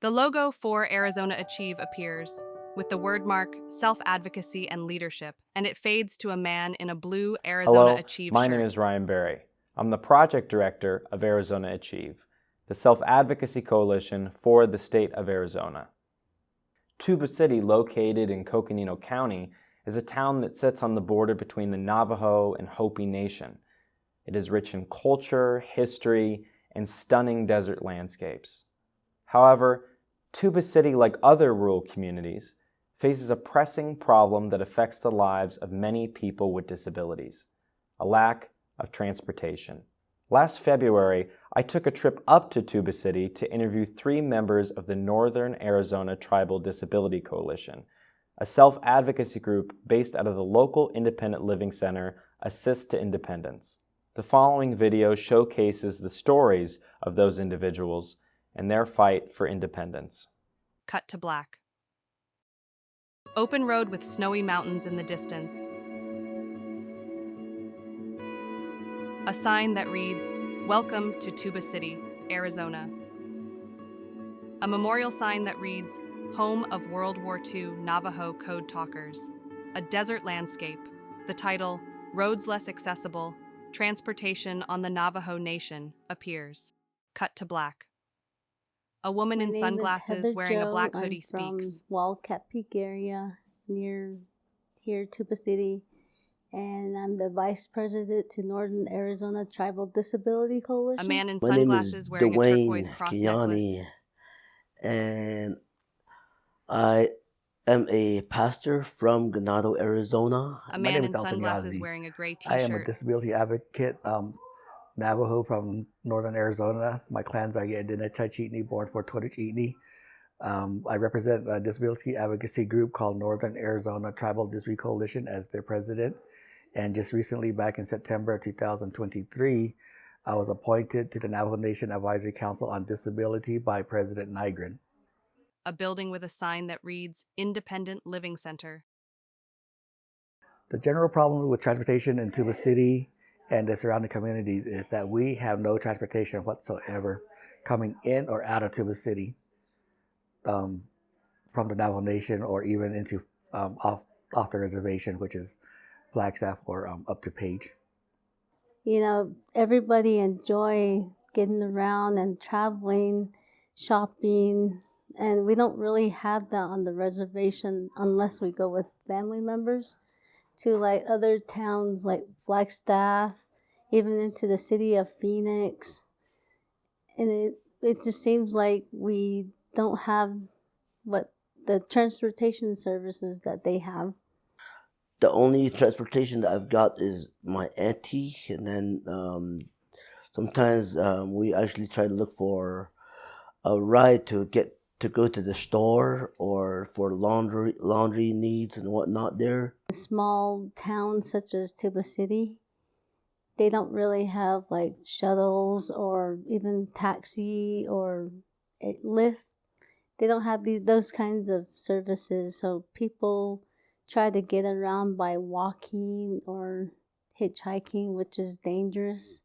The logo for Arizona Achieve appears, with the wordmark self-advocacy and leadership, and it fades to a man in a blue Arizona Achieve my shirt. name is Ryan Berry. I'm the project director of Arizona Achieve, the self-advocacy coalition for the state of Arizona. Tuba City, located in Coconino County, is a town that sits on the border between the Navajo and Hopi Nation. It is rich in culture, history, and stunning desert landscapes. However, Tuba City, like other rural communities, faces a pressing problem that affects the lives of many people with disabilities: a lack of transportation. Last February, I took a trip up to Tuba City to interview 3 members of the Northern Arizona Tribal Disability Coalition, a self-advocacy group based out of the local independent living center, Assist to Independence. The following video showcases the stories of those individuals and their fight for independence. Cut to black. Open road with snowy mountains in the distance. A sign that reads, "Welcome to Tuba City, Arizona." A memorial sign that reads, "Home of World War II Navajo Code Talkers." A desert landscape. The title, "Roads Less Accessible, Transportation on the Navajo Nation," appears. Cut to black. A woman in sunglasses wearing a black hoodie speaks. I'm from Wildcat Peak area near here, Tuba City, and I'm the vice president to Northern Arizona Tribal Disability Coalition. A man in sunglasses wearing a turquoise cross necklace. And I am a pastor from Ganado, Arizona. A man in sunglasses wearing a gray t-shirt. I am a disability advocate, Navajo from Northern Arizona. My clans are Yedina Chachitni, born for Torich I represent a disability advocacy group called Northern Arizona Tribal Disability Coalition as their president. And just recently, back in September 2023, I was appointed to the Navajo Nation Advisory Council on Disability by President Nygren. A building with a sign that reads, "Independent Living Center." The general problem with transportation in Tuba City and the surrounding communities is that we have no transportation whatsoever coming in or out of Tuba City from the Navajo Nation, or even into off the reservation, which is Flagstaff or up to Page. You know, everybody enjoy getting around and traveling, shopping, and we don't really have that on the reservation unless we go with family members to like other towns like Flagstaff, even into the city of Phoenix. And it just seems like we don't have what the transportation services that they have. The only transportation that I've got is my auntie, and then sometimes we actually try to look for a ride to go to the store or for laundry needs and whatnot there. Small towns such as Tuba City, they don't really have like shuttles or even taxi or Lyft. They don't have those kinds of services, so people try to get around by walking or hitchhiking, which is dangerous.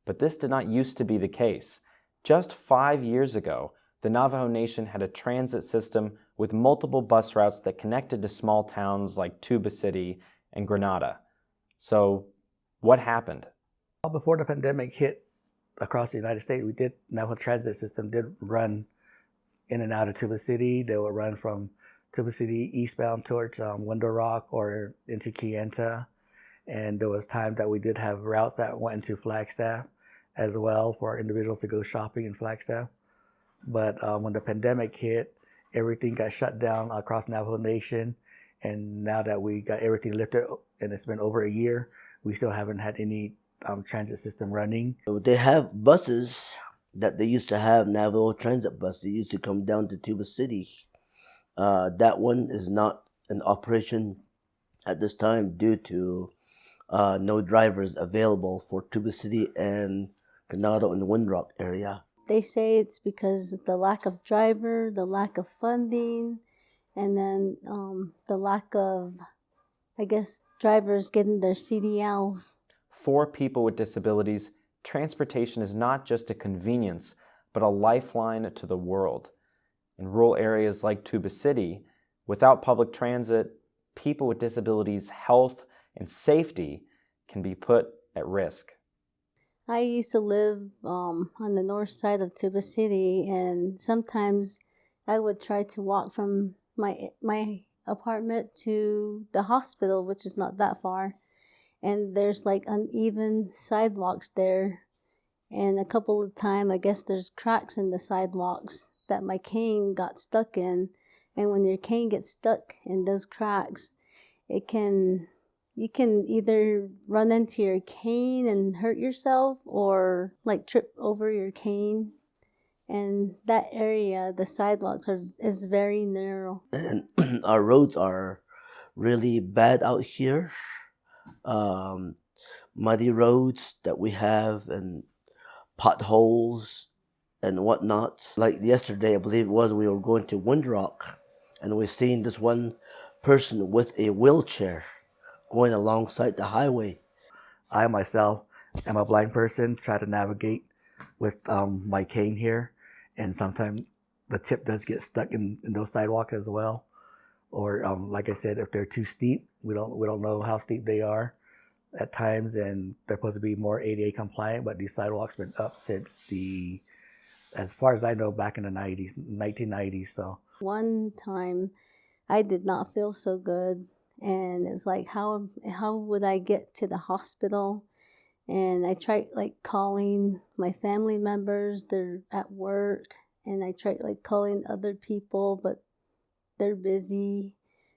But this did not used to be the case. Just 5 years ago, the Navajo Nation had a transit system with multiple bus routes that connected to small towns like Tuba City and Granada. So, what happened? Before the pandemic hit across the United States, Navajo transit system did run in and out of Tuba City. They would run from Tuba City eastbound towards Window Rock or into Kayenta. And there was time that we did have routes that went into Flagstaff as well for individuals to go shopping in Flagstaff. But when the pandemic hit, everything got shut down across Navajo Nation. And now that we got everything lifted, and it's been over a year, we still haven't had any transit system running. They have buses that they used to have, Navajo transit bus. They used to come down to Tuba City. That one is not in operation at this time due to no drivers available for Tuba City and Ganado and Windrock area. They say it's because of the lack of driver, the lack of funding, and then the lack of, I guess, drivers getting their CDLs. For people with disabilities, transportation is not just a convenience, but a lifeline to the world. In rural areas like Tuba City, without public transit, people with disabilities' health and safety can be put at risk. I used to live on the north side of Tuba City, and sometimes I would try to walk from my apartment to the hospital, which is not that far. And there's like uneven sidewalks there. And a couple of times, I guess there's cracks in the sidewalks that my cane got stuck in. And when your cane gets stuck in those cracks, you can either run into your cane and hurt yourself or like trip over your cane. And that area, the sidewalks is very narrow. And our roads are really bad out here. Muddy roads that we have, and potholes and whatnot. Like yesterday, I believe it was, we were going to Windrock, and we seen this one person with a wheelchair going alongside the highway. I myself am a blind person, try to navigate with my cane here, and sometimes the tip does get stuck in those sidewalks as well. Or like I said, if they're too steep, we don't know how steep they are at times, and they're supposed to be more ADA compliant, but these sidewalks been up since as far as I know, back in the 1990s. So one time I did not feel so good, and it's like, how would I get to the hospital? And I tried like calling my family members, they're at work, and I tried like calling other people, but they're busy.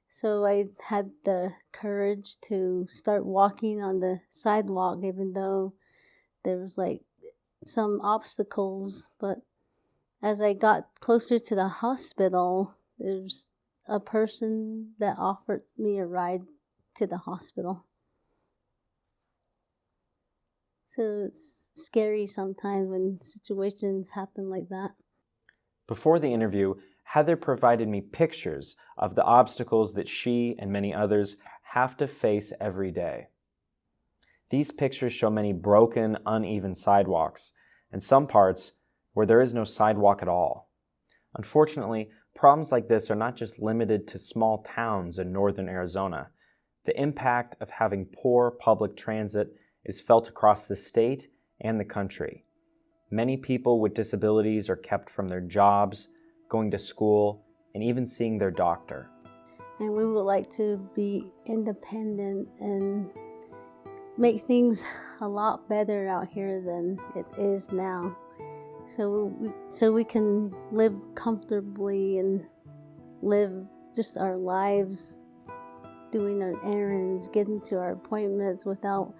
So I had the courage to start walking on the sidewalk, even though there was like some obstacles. But as I got closer to the hospital, there's a person that offered me a ride to the hospital. So it's scary sometimes when situations happen like that. Before the interview, Heather provided me pictures of the obstacles that she and many others have to face every day. These pictures show many broken, uneven sidewalks, and some parts where there is no sidewalk at all. Unfortunately, problems like this are not just limited to small towns in northern Arizona. The impact of having poor public transit is felt across the state and the country. Many people with disabilities are kept from their jobs, going to school, and even seeing their doctor. And we would like to be independent and make things a lot better out here than it is now. So we can live comfortably and live just our lives, doing our errands, getting to our appointments without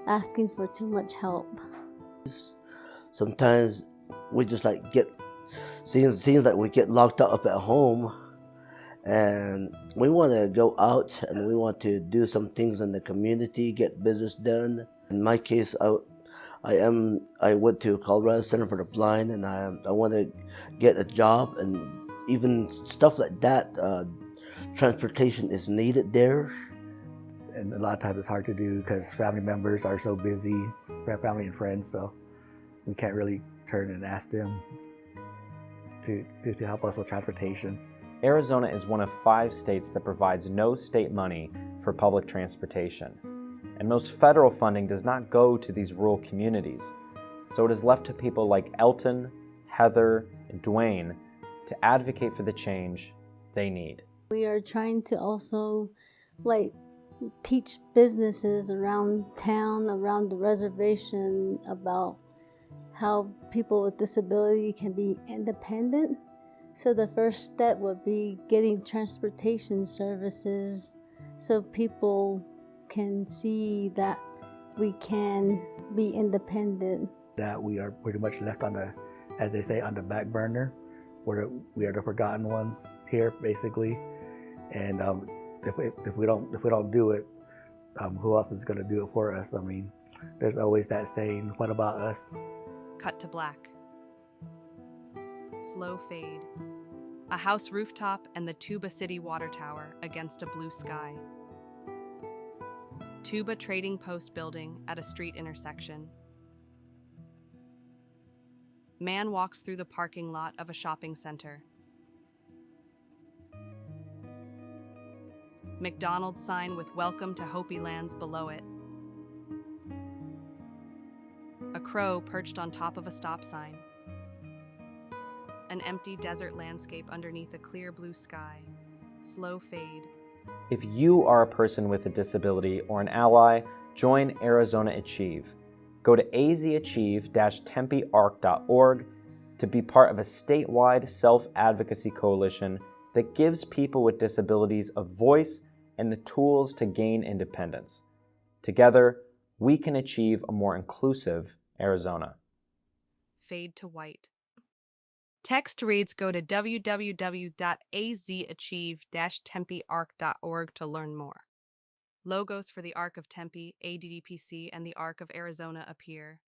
asking for too much help. Sometimes we just like seems like we get locked up at home, and we want to go out and we want to do some things in the community, get business done. In my case, I went to Colorado Center for the Blind, and I want to get a job, and even stuff like that. Transportation is needed there. and a lot of times it's hard to do because family members are so busy, family and friends, so we can't really turn and ask them to help us with transportation. Arizona is one of 5 states that provides no state money for public transportation, and most federal funding does not go to these rural communities, so it is left to people like Elton, Heather, and Dwayne to advocate for the change they need. We are trying to also teach businesses around town, around the reservation, about how people with disability can be independent. So the first step would be getting transportation services so people can see that we can be independent. That we are pretty much left on the, as they say, on the back burner. We are the forgotten ones here, basically. And if we don't do it, who else is going to do it for us? I mean, there's always that saying, "What about us?" Cut to black. Slow fade. A house rooftop and the Tuba City water tower against a blue sky. Tuba Trading Post building at a street intersection. Man walks through the parking lot of a shopping center. McDonald's sign with Welcome to Hopi Lands below it. A crow perched on top of a stop sign. An empty desert landscape underneath a clear blue sky. Slow fade. If you are a person with a disability or an ally, join Arizona Achieve. Go to azachieve-tempearc.org to be part of a statewide self-advocacy coalition that gives people with disabilities a voice and the tools to gain independence. Together, we can achieve a more inclusive Arizona. Fade to white. Text reads go to www.azachieve-tempearc.org to learn more. Logos for the Arc of Tempe, ADDPC, and the Arc of Arizona appear.